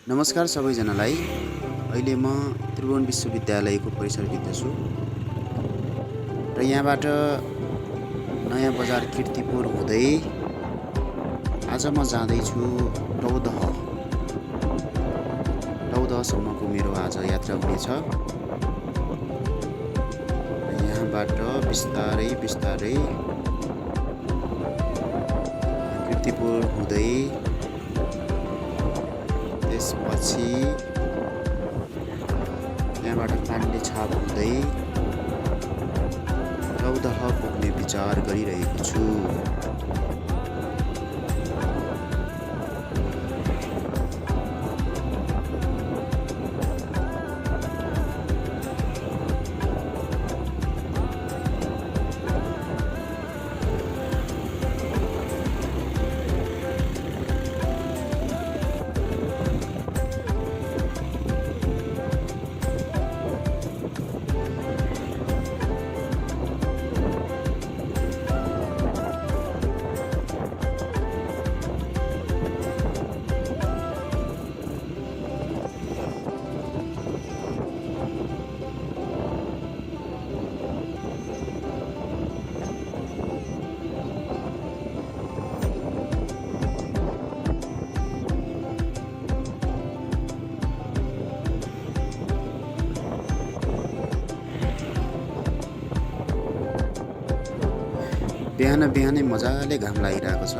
नमस्कार सबैजनालाई। अहिले म त्रिभुवन विश्वविद्यालयको परिसरभित्र छु र यहाँबाट नयाँ बजार कीर्तिपुर हुँदै आज म जाँदैछु टौदहसम्मको मेरो आज यात्रा हुनेछ। यहाँबाट बिस्तारै बिस्तारै कीर्तिपुर हुँदै त्यसपछि यहाँबाट पाण्डे छाप हुँदै टौदह पुग्ने विचार गरिरहेको छु। बिहान बिहानै मजाले घाम लागिरहेको छ।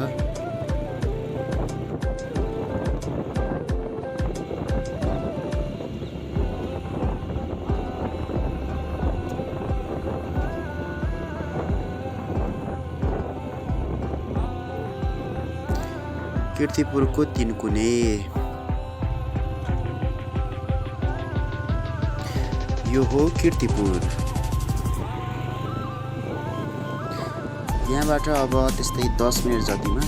कीर्तिपुरको तिनकुने यो हो कीर्तिपुर। यहाँबाट अब त्यस्तै 10 मिनेट जतिमा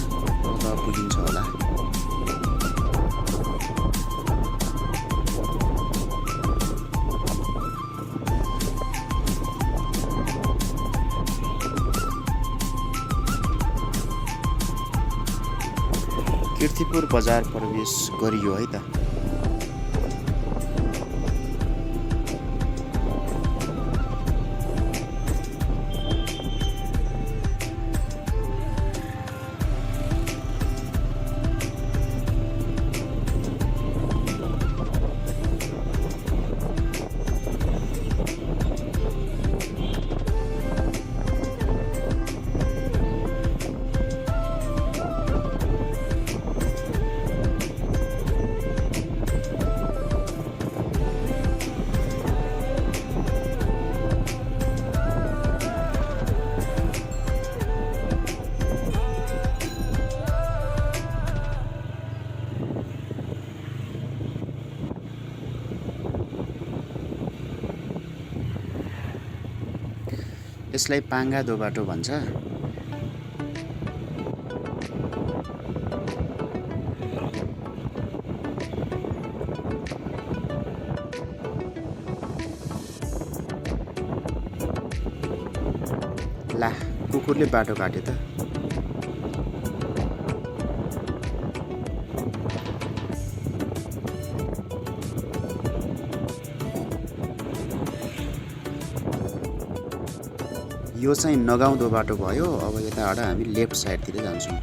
टौदह पुगिन्छ होला। कीर्तिपुर बजार प्रवेश गरियो है त। यसलाई पाङ्गा दो बाटो भन्छ। ला कुकुरले बाटो काट्यो त। यो चाहिँ नगाउँदो बाटो भयो। अब यताबाट हामी लेफ्ट साइडतिर जान्छौँ।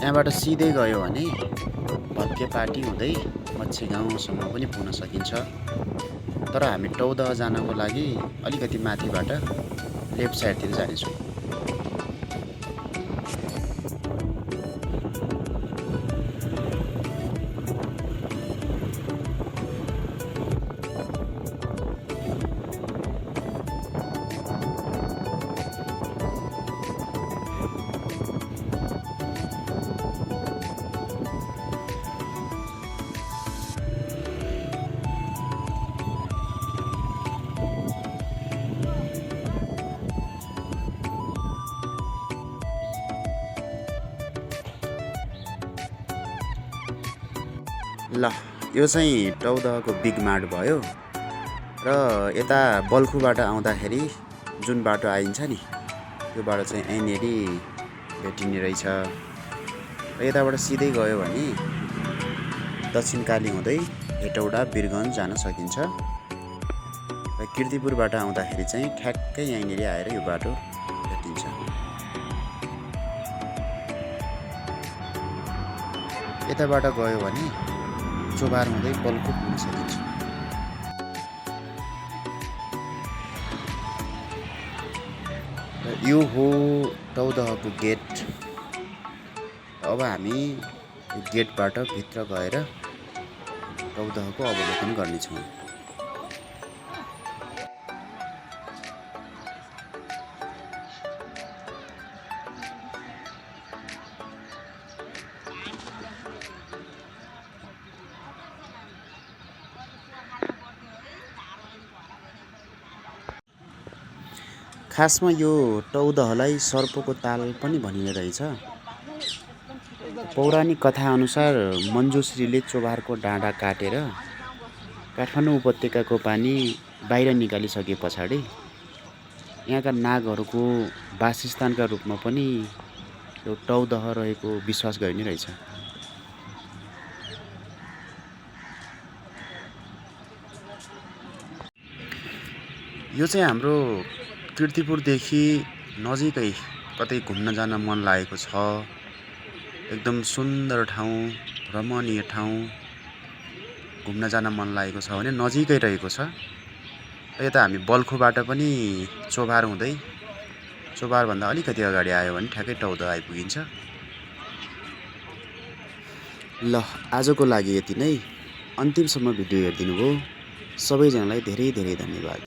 यहाँबाट सिधै गयो भने भत्केपाटी हुँदै मच्छी गाउँसम्म पनि पुग्न सकिन्छ। तर हामी टौदह जानको लागि अलिकति माथिबाट लेफ्ट साइडतिर जानेछौँ। ल यो चाहिँ टौदहको बिग मार्ट भयो र यता बल्खुबाट आउँदाखेरि जुन बाटो आइन्छ नि त्यो बाटो चाहिँ यहीँनेरि भेटिने रहेछ र यताबाट सिधै गयो भने दक्षिणकाली हुँदै हेटौडा वीरगञ्ज जान सकिन्छ र कीर्तिपुरबाट आउँदाखेरि चाहिँ ठ्याक्कै यहीँनेरि आएर यो बाटो भेटिन्छ। यताबाट गयो भने चोभार हुँदै बल्खु पुग्न सकिन्छ। र यो हो टौदहको गेट। अब हामी यो गेटबाट भित्र गएर टौदहको अवलोकन गर्नेछौँ। खासमा यो टौदहलाई सर्पको ताल पनि भनिने रहेछ। पौराणिक कथाअनुसार मञ्जुश्रीले चोभारको डाँडा काटेर काठमाडौँ उपत्यकाको पानी बाहिर निकालिसके पछाडि यहाँका नागहरूको वासस्थानका रूपमा पनि यो टौदह रहेको विश्वास गरिने रहेछ। यो चाहिँ हाम्रो कीर्तिपुरदेखि नजिकै कतै घुम्न जान मन लागेको छ, एकदम सुन्दर ठाउँ, रमणीय ठाउँ घुम्न जान मन लागेको छ भने नजिकै रहेको छ। यता हामी बल्खुबाट पनि चोभार हुँदै चोभारभन्दा अलिकति अगाडि आयो भने ठ्याक्कै टौदह आइपुगिन्छ। ल आजको लागि यति नै। अन्तिमसम्म भिडियो हेरिदिनु भयो सबैजनालाई धेरै धेरै धन्यवाद।